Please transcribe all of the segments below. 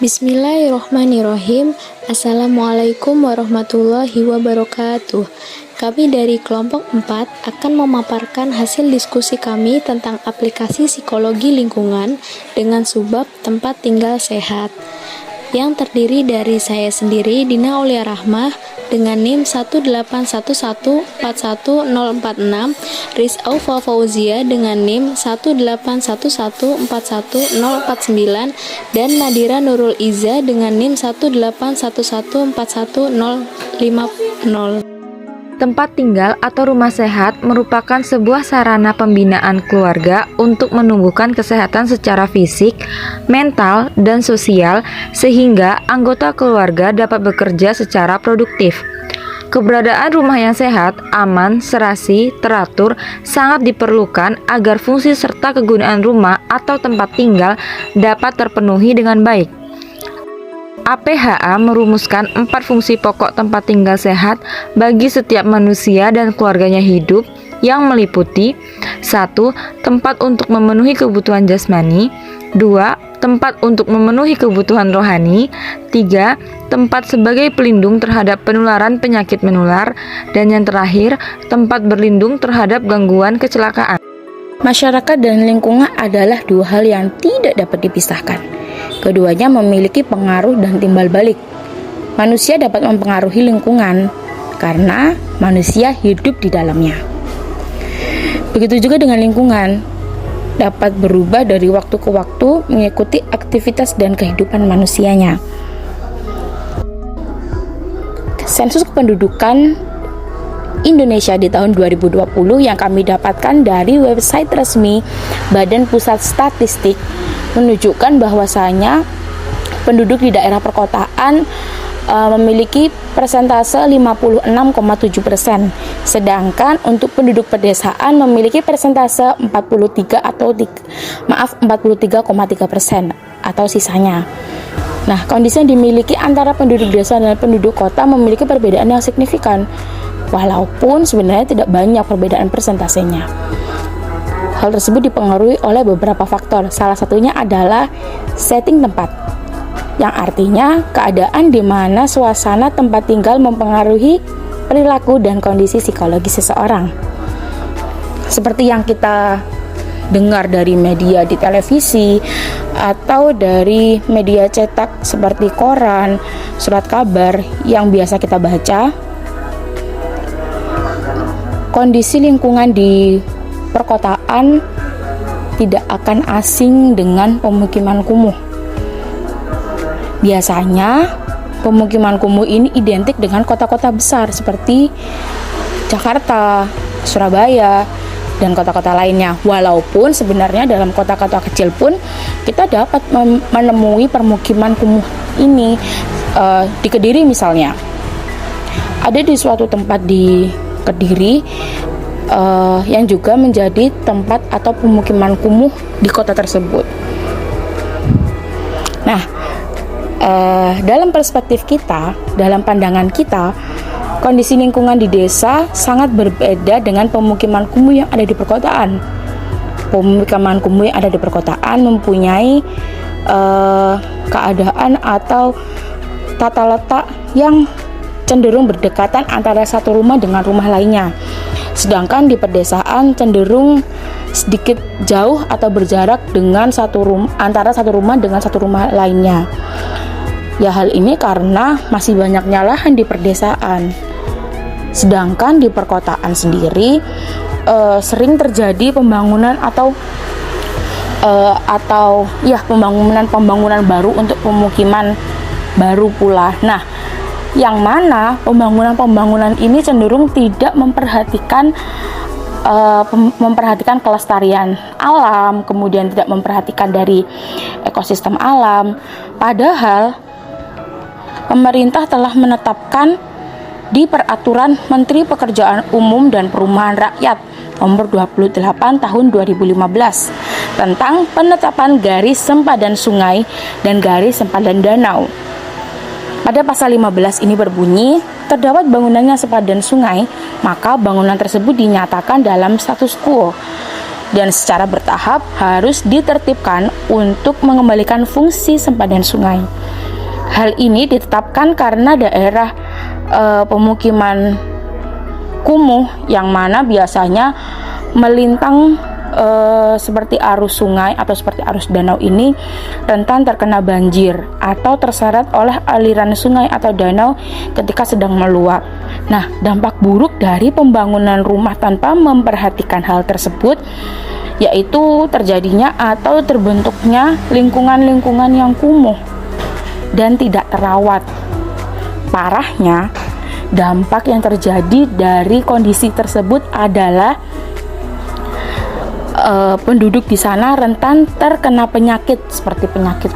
Bismillahirrohmanirrohim. Assalamualaikum warahmatullahi wabarakatuh. Kami dari kelompok 4 akan memaparkan hasil diskusi kami tentang aplikasi psikologi lingkungan dengan subbab tempat tinggal sehat, yang terdiri dari saya sendiri, Dina Aulia Rahmah, dengan NIM 181141046, Rizaufa Fauzia dengan NIM 181141049, dan Nadira Nurul Iza dengan NIM 181141050. Tempat tinggal atau rumah sehat merupakan sebuah sarana pembinaan keluarga untuk menumbuhkan kesehatan secara fisik, mental, dan sosial sehingga anggota keluarga dapat bekerja secara produktif. Keberadaan rumah yang sehat, aman, serasi, teratur sangat diperlukan agar fungsi serta kegunaan rumah atau tempat tinggal dapat terpenuhi dengan baik. APHA merumuskan 4 fungsi pokok tempat tinggal sehat bagi setiap manusia dan keluarganya hidup, yang meliputi 1. Tempat untuk memenuhi kebutuhan jasmani, 2. Tempat untuk memenuhi kebutuhan rohani, 3. Tempat sebagai pelindung terhadap penularan penyakit menular, dan yang terakhir, tempat berlindung terhadap gangguan kecelakaan. Masyarakat dan lingkungan adalah dua hal yang tidak dapat dipisahkan. Keduanya memiliki pengaruh dan timbal balik. Manusia dapat mempengaruhi lingkungan karena manusia hidup di dalamnya. Begitu juga dengan lingkungan, dapat berubah dari waktu ke waktu mengikuti aktivitas dan kehidupan manusianya. Sensus kependudukan Indonesia di tahun 2020 yang kami dapatkan dari website resmi Badan Pusat Statistik menunjukkan bahwasanya penduduk di daerah perkotaan memiliki persentase 56,7%, sedangkan untuk penduduk pedesaan memiliki persentase 43,3% atau sisanya. Nah, kondisi yang dimiliki antara penduduk desa dan penduduk kota memiliki perbedaan yang signifikan, walaupun sebenarnya tidak banyak perbedaan persentasenya. Hal tersebut dipengaruhi oleh beberapa faktor. Salah satunya adalah setting tempat, yang artinya keadaan di mana suasana tempat tinggal mempengaruhi perilaku dan kondisi psikologi seseorang. Seperti yang kita dengar dari media di televisi atau dari media cetak seperti koran, surat kabar yang biasa kita baca, kondisi lingkungan di perkotaan tidak akan asing dengan pemukiman kumuh. Biasanya pemukiman kumuh ini identik dengan kota-kota besar seperti Jakarta, Surabaya, dan kota-kota lainnya. Walaupun sebenarnya dalam kota-kota kecil pun kita dapat menemui permukiman kumuh ini. Di Kediri misalnya, ada di suatu tempat di Kediri yang juga menjadi tempat atau pemukiman kumuh di kota tersebut. Nah, dalam perspektif kita, dalam pandangan kita, kondisi lingkungan di desa sangat berbeda dengan pemukiman kumuh yang ada di perkotaan. Pemukiman kumuh yang ada di perkotaan mempunyai keadaan atau tata letak yang cenderung berdekatan antara satu rumah dengan rumah lainnya. Sedangkan di pedesaan cenderung sedikit jauh atau berjarak dengan antara satu rumah dengan satu rumah lainnya. Ya, hal ini karena masih banyaknya lahan di pedesaan. Sedangkan di perkotaan sendiri sering terjadi pembangunan pembangunan baru untuk pemukiman baru pula. Nah, yang mana pembangunan ini cenderung tidak memperhatikan kelestarian alam, kemudian tidak memperhatikan dari ekosistem alam. Padahal pemerintah telah menetapkan di Peraturan Menteri Pekerjaan Umum dan Perumahan Rakyat Nomor 28 Tahun 2015 tentang penetapan garis sempadan sungai dan garis sempadan danau. Pada pasal 15 ini berbunyi, terdapat bangunan yang sepadan sungai, maka bangunan tersebut dinyatakan dalam status quo. dan secara bertahap harus ditertibkan untuk mengembalikan fungsi sempadan sungai. Hal ini ditetapkan karena daerah pemukiman kumuh yang mana biasanya melintang seperti arus sungai atau seperti arus danau ini rentan terkena banjir atau terseret oleh aliran sungai atau danau ketika sedang meluap. Nah, dampak buruk dari pembangunan rumah tanpa memperhatikan hal tersebut yaitu terjadinya atau terbentuknya lingkungan-lingkungan yang kumuh dan tidak terawat. Parahnya, dampak yang terjadi dari kondisi tersebut adalah penduduk di sana rentan terkena penyakit seperti penyakit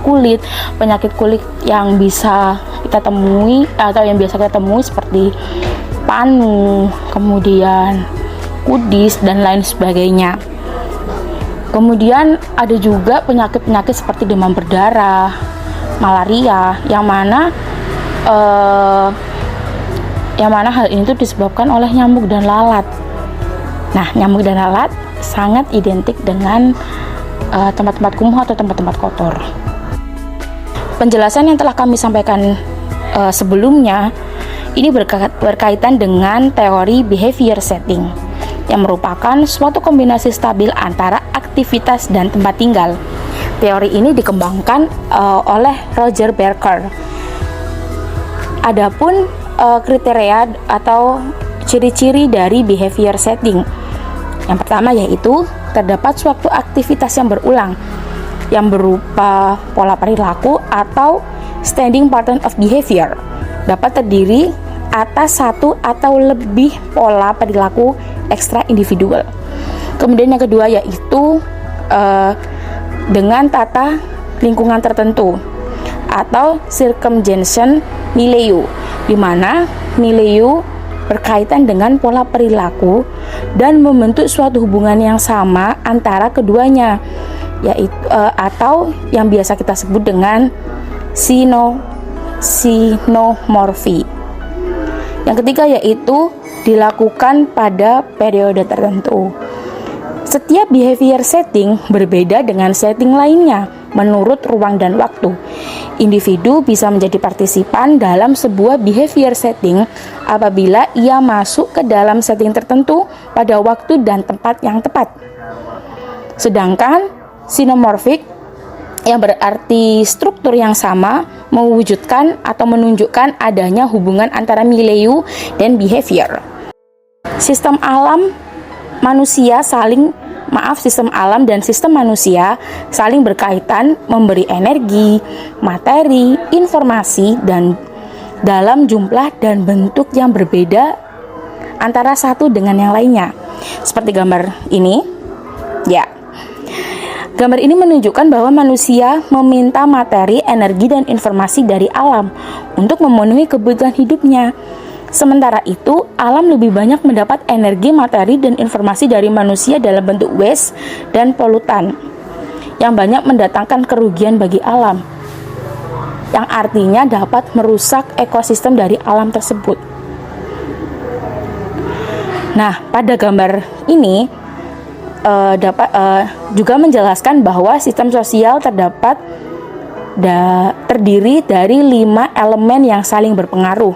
kulit yang bisa kita temui atau yang biasa kita temui seperti panu, kemudian kudis dan lain sebagainya. Kemudian ada juga penyakit-penyakit seperti demam berdarah, malaria yang mana hal ini tuh disebabkan oleh nyamuk dan lalat. Nah, nyamuk dan lalat sangat identik dengan tempat-tempat kumuh atau tempat-tempat kotor. Penjelasan yang telah kami sampaikan sebelumnya ini berkaitan dengan teori behavior setting yang merupakan suatu kombinasi stabil antara aktivitas dan tempat tinggal. Teori ini dikembangkan oleh Roger Barker. Adapun kriteria atau ciri-ciri dari behavior setting. Yang pertama yaitu terdapat suatu aktivitas yang berulang yang berupa pola perilaku atau standing pattern of behavior. Dapat terdiri atas satu atau lebih pola perilaku ekstra individual. Kemudian yang kedua yaitu dengan tata lingkungan tertentu atau circumvention milieu, di mana milieu berkaitan dengan pola perilaku dan membentuk suatu hubungan yang sama antara keduanya, yaitu atau yang biasa kita sebut dengan sinomorfi. Yang ketiga yaitu dilakukan pada periode tertentu. Setiap behavior setting berbeda dengan setting lainnya menurut ruang dan waktu. Individu bisa menjadi partisipan dalam sebuah behavior setting apabila ia masuk ke dalam setting tertentu pada waktu dan tempat yang tepat. Sedangkan sinomorfik yang berarti struktur yang sama mewujudkan atau menunjukkan adanya hubungan antara milieu dan behavior. Sistem alam dan sistem manusia saling berkaitan, memberi energi, materi, informasi dan dalam jumlah dan bentuk yang berbeda antara satu dengan yang lainnya. Seperti gambar ini. Ya. Gambar ini menunjukkan bahwa manusia meminta materi, energi dan informasi dari alam untuk memenuhi kebutuhan hidupnya. Sementara itu, alam lebih banyak mendapat energi, materi, dan informasi dari manusia dalam bentuk waste dan polutan yang banyak mendatangkan kerugian bagi alam, yang artinya dapat merusak ekosistem dari alam tersebut. Nah, pada gambar ini dapat juga menjelaskan bahwa sistem sosial terdiri dari 5 elemen yang saling berpengaruh,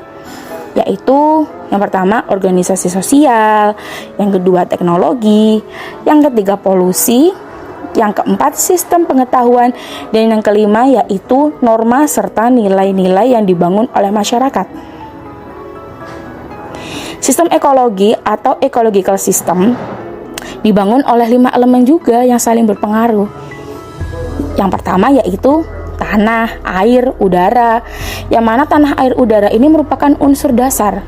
yaitu yang pertama organisasi sosial, yang kedua teknologi, yang ketiga polusi, yang keempat sistem pengetahuan, dan yang kelima yaitu norma serta nilai-nilai yang dibangun oleh masyarakat. Sistem ekologi atau ecological system dibangun oleh 5 elemen juga yang saling berpengaruh. Yang pertama yaitu tanah, air, udara, yang mana tanah, air, udara ini merupakan unsur dasar.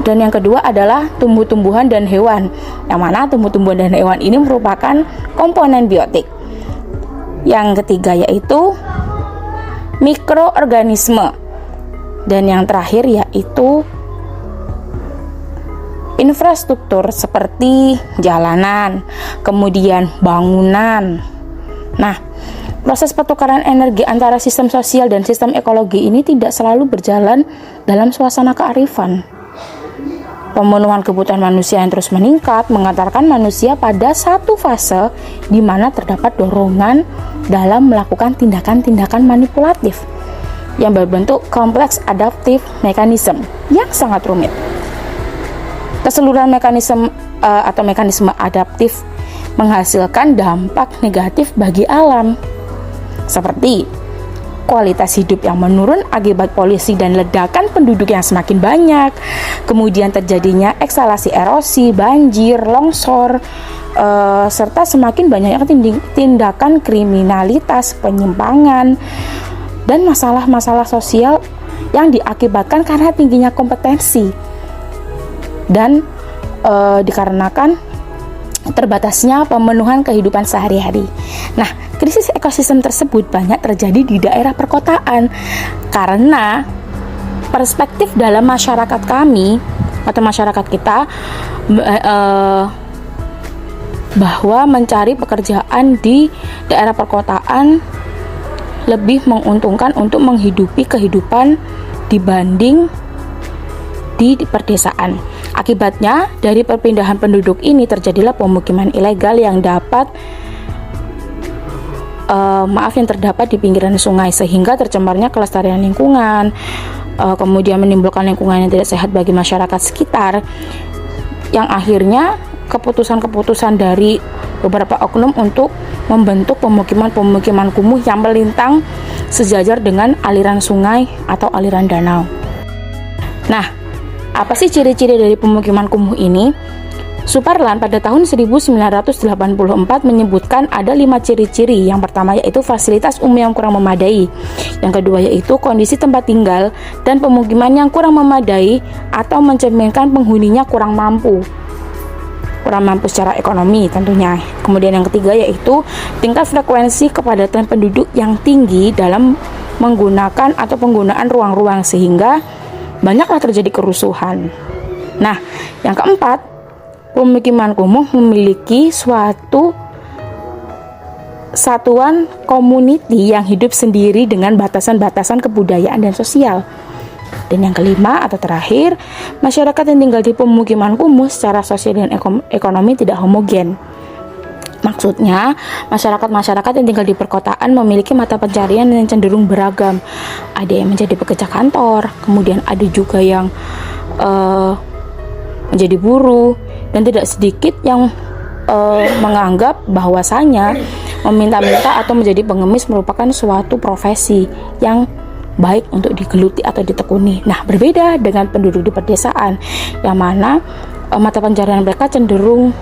Dan yang kedua adalah tumbuh-tumbuhan dan hewan, yang mana tumbuh-tumbuhan dan hewan ini merupakan komponen biotik. Yang ketiga yaitu mikroorganisme. Dan yang terakhir yaitu infrastruktur seperti jalanan, kemudian bangunan. Nah, proses pertukaran energi antara sistem sosial dan sistem ekologi ini tidak selalu berjalan dalam suasana kearifan. Pemenuhan kebutuhan manusia yang terus meningkat mengantarkan manusia pada satu fase di mana terdapat dorongan dalam melakukan tindakan-tindakan manipulatif yang berbentuk kompleks adaptive mechanism yang sangat rumit. Keseluruhan mekanisme adaptif menghasilkan dampak negatif bagi alam, seperti kualitas hidup yang menurun akibat polusi dan ledakan penduduk yang semakin banyak, kemudian terjadinya eksalasi erosi, banjir, longsor, serta semakin banyaknya tindakan kriminalitas, penyimpangan, dan masalah-masalah sosial yang diakibatkan karena tingginya kompetensi dan dikarenakan terbatasnya pemenuhan kehidupan sehari-hari. Nah, krisis ekosistem tersebut banyak terjadi di daerah perkotaan karena perspektif dalam masyarakat kami atau masyarakat kita bahwa mencari pekerjaan di daerah perkotaan lebih menguntungkan untuk menghidupi kehidupan dibanding di perdesaan. Akibatnya, dari perpindahan penduduk ini terjadilah pemukiman ilegal yang terdapat di pinggiran sungai, sehingga tercemarnya kelestarian lingkungan, kemudian menimbulkan lingkungan yang tidak sehat bagi masyarakat sekitar, yang akhirnya keputusan-keputusan dari beberapa oknum untuk membentuk pemukiman-pemukiman kumuh yang melintang sejajar dengan aliran sungai atau aliran danau. Nah, apa sih ciri-ciri dari pemukiman kumuh ini? Suparlan pada tahun 1984 menyebutkan ada 5 ciri-ciri. Yang pertama yaitu fasilitas umum yang kurang memadai. Yang kedua yaitu kondisi tempat tinggal dan pemukiman yang kurang memadai atau mencerminkan penghuninya kurang mampu secara ekonomi tentunya. Kemudian yang ketiga yaitu tingkat frekuensi kepadatan penduduk yang tinggi dalam menggunakan atau penggunaan ruang-ruang sehingga banyaklah terjadi kerusuhan. Nah, yang keempat, pemukiman kumuh memiliki suatu satuan community yang hidup sendiri dengan batasan-batasan kebudayaan dan sosial. Dan yang kelima atau terakhir, masyarakat yang tinggal di pemukiman kumuh secara sosial dan ekonomi tidak homogen. Maksudnya, masyarakat yang tinggal di perkotaan memiliki mata pencarian yang cenderung beragam. Ada yang menjadi pekerja kantor, kemudian ada juga yang menjadi buruh, dan tidak sedikit yang menganggap bahwasanya meminta-minta atau menjadi pengemis merupakan suatu profesi yang baik untuk digeluti atau ditekuni. Nah, berbeda dengan penduduk di pedesaan, yang mana mata pencarian mereka cenderung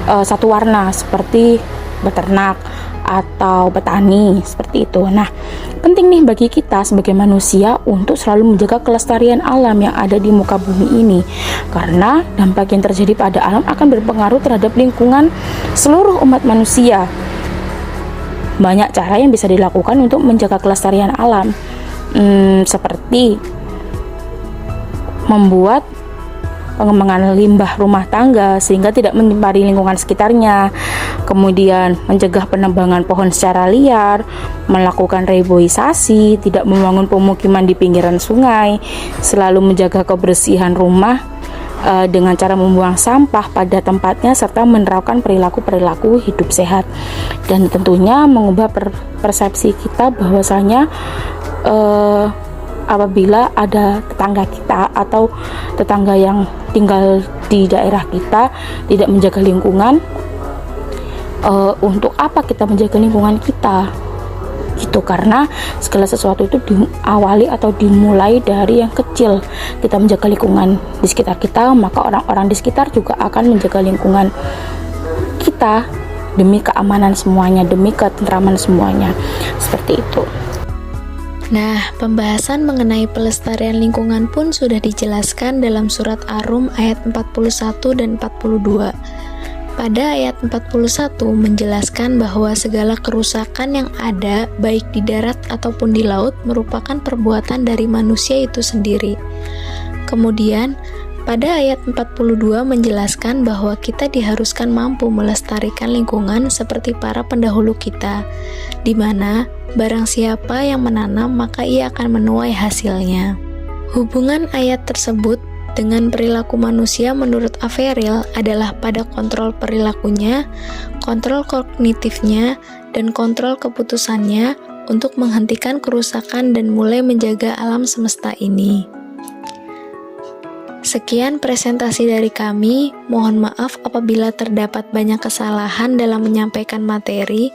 satu warna seperti beternak atau petani seperti itu. Nah, penting nih bagi kita sebagai manusia untuk selalu menjaga kelestarian alam yang ada di muka bumi ini, karena dampak yang terjadi pada alam akan berpengaruh terhadap lingkungan seluruh umat manusia. Banyak cara yang bisa dilakukan untuk menjaga kelestarian alam, seperti membuat pengembangan limbah rumah tangga sehingga tidak mencemari lingkungan sekitarnya, kemudian mencegah penebangan pohon secara liar, melakukan reboisasi, tidak membangun pemukiman di pinggiran sungai, selalu menjaga kebersihan rumah dengan cara membuang sampah pada tempatnya, serta menerapkan perilaku-perilaku hidup sehat. Dan tentunya mengubah persepsi kita bahwasanya apabila ada tetangga kita atau tetangga yang tinggal di daerah kita tidak menjaga lingkungan, untuk apa kita menjaga lingkungan kita gitu, karena segala sesuatu itu diawali atau dimulai dari yang kecil. Kita menjaga lingkungan di sekitar kita, maka orang-orang di sekitar juga akan menjaga lingkungan kita demi keamanan semuanya, demi ketentraman semuanya, seperti itu. Nah, pembahasan mengenai pelestarian lingkungan pun sudah dijelaskan dalam surat Ar-Rum ayat 41 dan 42. Pada ayat 41 menjelaskan bahwa segala kerusakan yang ada baik di darat ataupun di laut merupakan perbuatan dari manusia itu sendiri. Kemudian, pada ayat 42 menjelaskan bahwa kita diharuskan mampu melestarikan lingkungan seperti para pendahulu kita, di mana barang siapa yang menanam maka ia akan menuai hasilnya. Hubungan ayat tersebut dengan perilaku manusia menurut Averil adalah pada kontrol perilakunya, kontrol kognitifnya, dan kontrol keputusannya untuk menghentikan kerusakan dan mulai menjaga alam semesta ini. Sekian presentasi dari kami. Mohon maaf apabila terdapat banyak kesalahan dalam menyampaikan materi.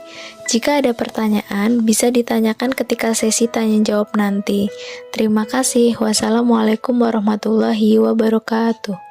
Jika ada pertanyaan, bisa ditanyakan ketika sesi tanya jawab nanti. Terima kasih. Wassalamualaikum warahmatullahi wabarakatuh.